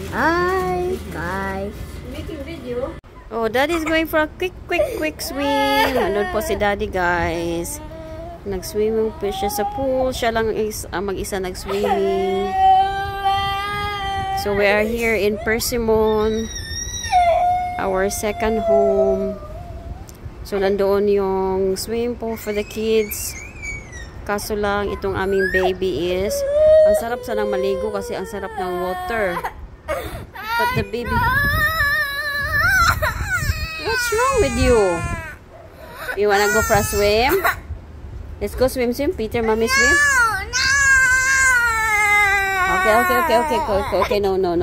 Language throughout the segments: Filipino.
Hi guys. Making video. Oh, Daddy's going for a quick swim. Nanood po si Daddy, guys. Nag-swimming po siya sa pool. Siya lang mag-isa nag-swimming. So we are here in Persimmon, our second home. So nandoon yung swimming pool for the kids. Kaso lang itong aming baby is ang sarap sanang maligo kasi ang sarap ng water. But the baby, what's wrong with you? You wanna go for a swim? Let's go swim. Peter, mommy swim. Okay. No. No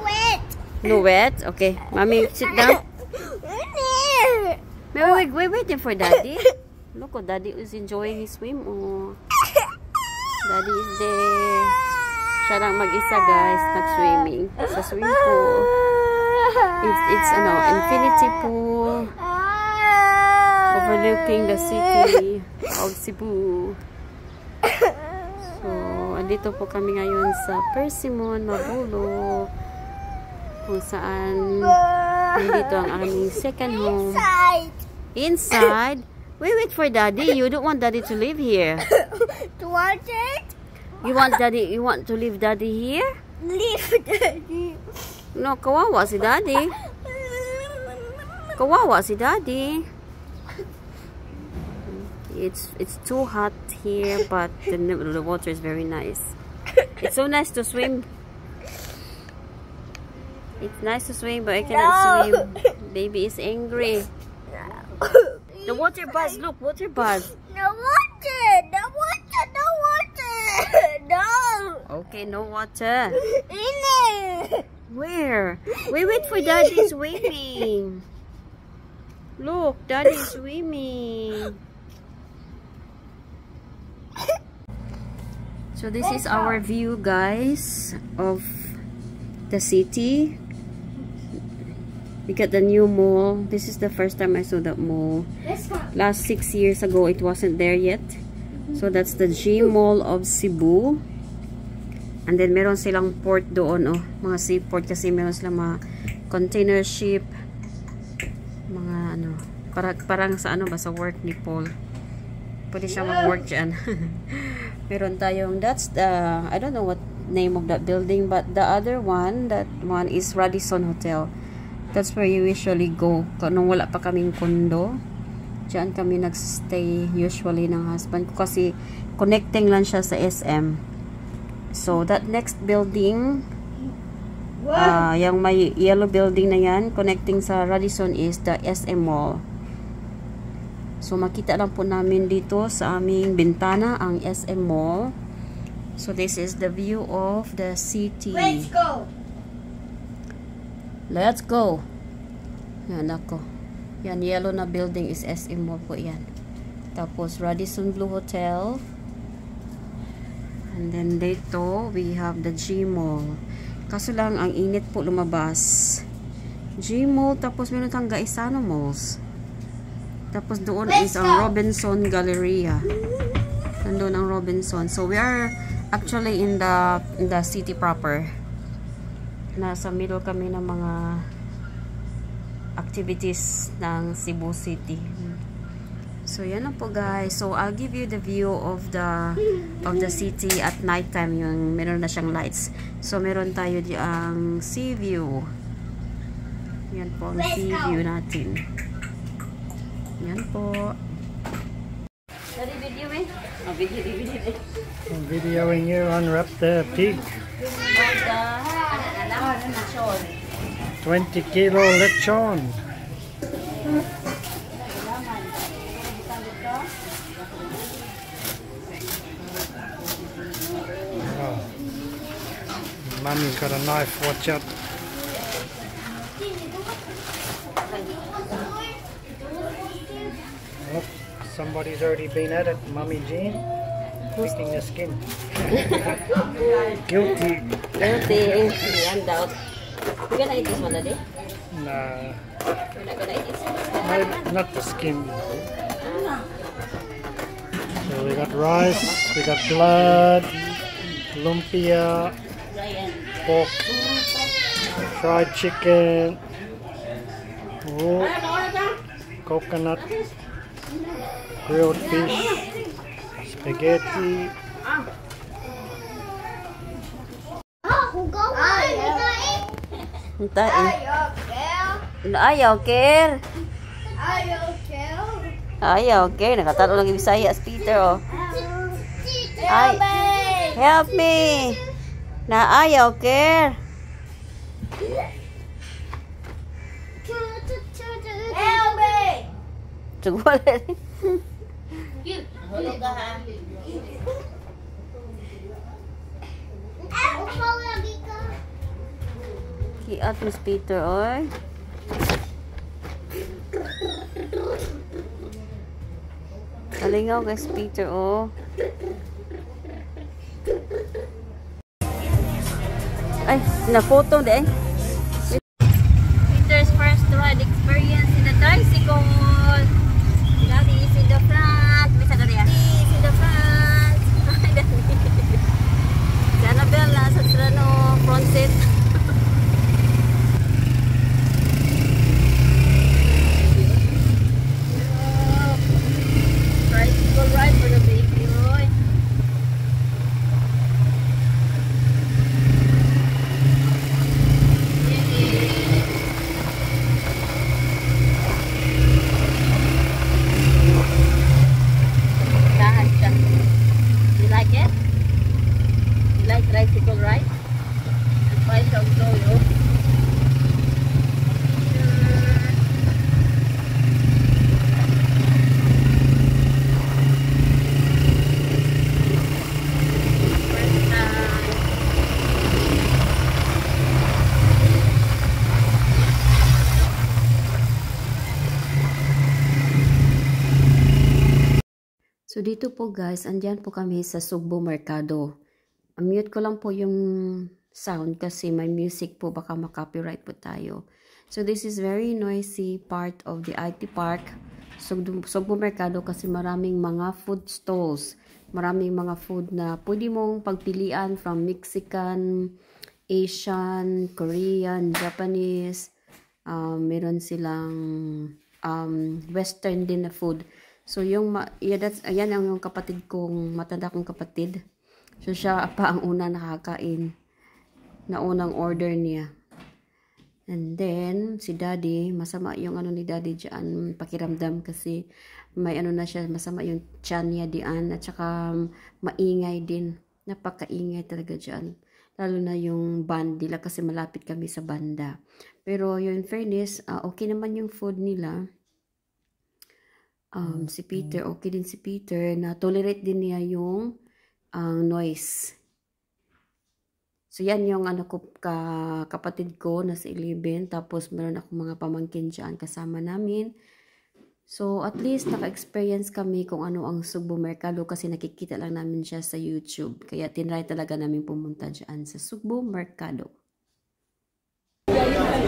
wet. No wet? Okay. Mommy, sit down. We're waiting for Daddy. Look, oh, Daddy is enjoying his swim. Oh. Daddy is there. Siya lang mag-isa, guys, nag-swimming sa swimming pool. It's infinity pool overlooking the city of Cebu. So, andito po kami ngayon sa Persimmon, Mabulo, kung saan nandito ang aming second home. Inside? We wait for Daddy. You don't want Daddy to live here. To watch it? You want to leave Daddy here? Leave Daddy. No, kawawa si Daddy. Kawawa si Daddy. It's too hot here, but the water is very nice. It's so nice to swim. It's nice to swim, but I cannot swim. Baby is angry. The water buzz, look, water buzz. No water. No. Okay, no water. In it. Where? We wait for Daddy swimming. Look, Daddy is swimming. So this is our view, guys, of the city. We got the new mall. This is the first time I saw that mall. Last 6 years ago, it wasn't there yet. So that's the G Mall of Cebu. And then meron silang port doon, oh, mga seaport kasi meron silang mga container ship, mga ano, parang sa ano ba, sa work ni Paul. Pwede siya mag-work dyan. Meron tayong, that's the, I don't know what name of that building, but the other one, that one is Radisson Hotel. That's where you usually go. Nung wala pa kaming kondo, dyan kami nagstay usually ng husband ko kasi connecting lang siya sa SM. So that next building, yung may yellow building na yan, connecting sa Radisson is the SM Mall. So makita lang po namin dito sa aming bintana ang SM Mall. So this is the view of the city. Let's go. Let's go. Yan ako. Yan, yellow na building is SM Mall po yan. Tapos Radisson Blue Hotel. And then dito, we have the G Mall. Kaso lang, ang init po lumabas. G Mall, tapos meron tayong Gaisano Malls. Tapos doon is ang Robinson Galleria. Nandun ang Robinson. So we are actually in the city proper. Nasa middle kami ng mga activities ng Cebu City. So yan na po, guys. So I'll give you the view of the city at night time, yung meron na siyang lights. So meron tayo ang sea view. Yan po ang sea view natin. Yan po. Daddy, video eh? Oh, video. I'm videoing you unwrap the pig. 20 kilo lechon. Oh. Mommy's got a knife, watch out. Oh, somebody's already been at it, Mummy Jean. Picking the skin. Guilty. I'm doubt. You gonna eat this one, Daddy? Nah. You're not gonna eat this? No, not the skin. So we got rice, we got blood, lumpia, pork, fried chicken, coconut, grilled fish, spaghetti. Ayaw, Ker. Ayaw, Ker. Nakatalo lang yung Bisaya as Peter, oh. Help me. Na ayaw, Ker. Help me! Tugwala rin. Kiat, Miss Peter, oy. Kalingaw, guys, Peter, oh. Ay, na-photo din. Peter's first ride experience in the tricycle. Daddy is in the front. Bisa ka diya? Is in the front. Si Annabelle nasa front seat. Tricycle ride for the baby, boy. You like it? You like tricycle ride? Why shall go you? So dito po guys, andyan po kami sa Sugbo Mercado. Mute ko lang po yung sound kasi may music po, baka makopyright po tayo. So this is very noisy part of the IT park. Sugbo Mercado kasi maraming mga food stalls. Maraming mga food na pwede mong pagpilian from Mexican, Asian, Korean, Japanese. Meron silang Western din na food. So, ayan ang yung kapatid kong, matanda kong kapatid. So, siya pa ang una nakakain na unang order niya. And then, si Daddy, masama yung ano ni Daddy dyan, pakiramdam kasi may ano na siya, masama yung tiyan niya diyan. At saka, maingay din. Napakaingay talaga dyan. Lalo na yung band nila kasi malapit kami sa banda. Pero, yung fairness, okay naman yung food nila. Si Peter, okay din si Peter, na tolerate din niya yung noise. So, yan yung ano ko, kapatid ko na sa 11. Tapos, meron akong mga pamangkin dyan kasama namin. So, at least, naka-experience kami kung ano ang Sugbo Mercado kasi nakikita lang namin siya sa YouTube. Kaya, tinry talaga namin pumunta dyan sa Sugbo Mercado.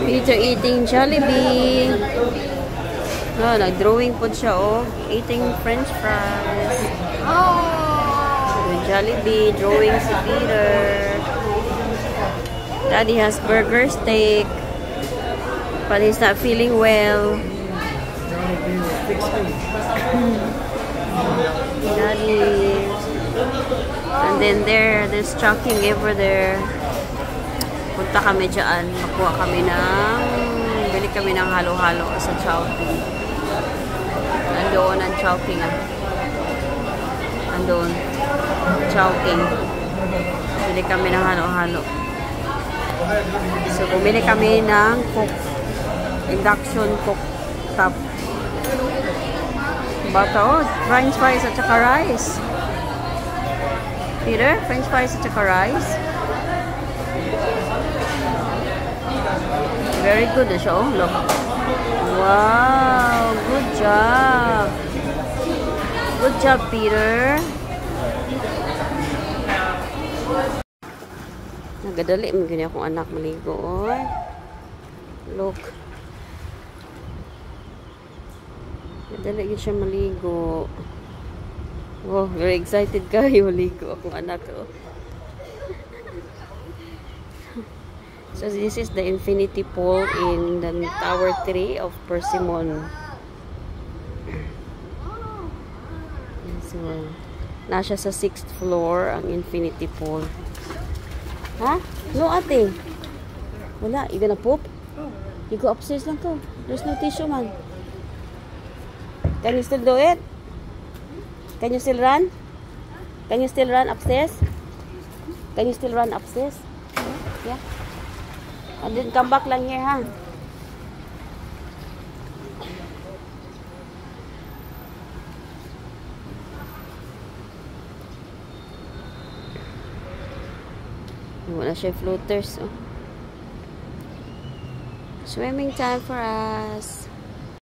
Peter eating Jollibee. No, nag-drawing po siya, oh. Eating french fries. Jollibee, drawing si Peter. Daddy has burger steak. But he's not feeling well. Daddy. And then there's trucking over there. Punta kami dyan. Makuha kami bili kami ng halo-halo sa Chowking. Andoon ang Chowking, Andoon. Chowking. Bili kami ng halo-halo. So, bumili kami ng induction cooktop. Bata, oh, french fries at saka rice. Peter, french fries at saka rice. Very good siya, oh. Look. Wow, good job. Good job, Peter. Nagadali mo ganyan akong anak maligo, oh. Look. Nagadali siya maligo. Oh, very excited kayo maligo akong anak, oh. So this is the infinity pool in the Tower 3 of Persimmon. So, nasa sa 6th floor ang infinity pool. Ha? No, ate. Wala. You gonna poop? You go upstairs lang to. There's no tissue, man. Can you still do it? Can you still run? Can you still run upstairs? Can you still run upstairs? Yeah. And then come back lang here, ha? Wala siya floaters, oh. Swimming time for us.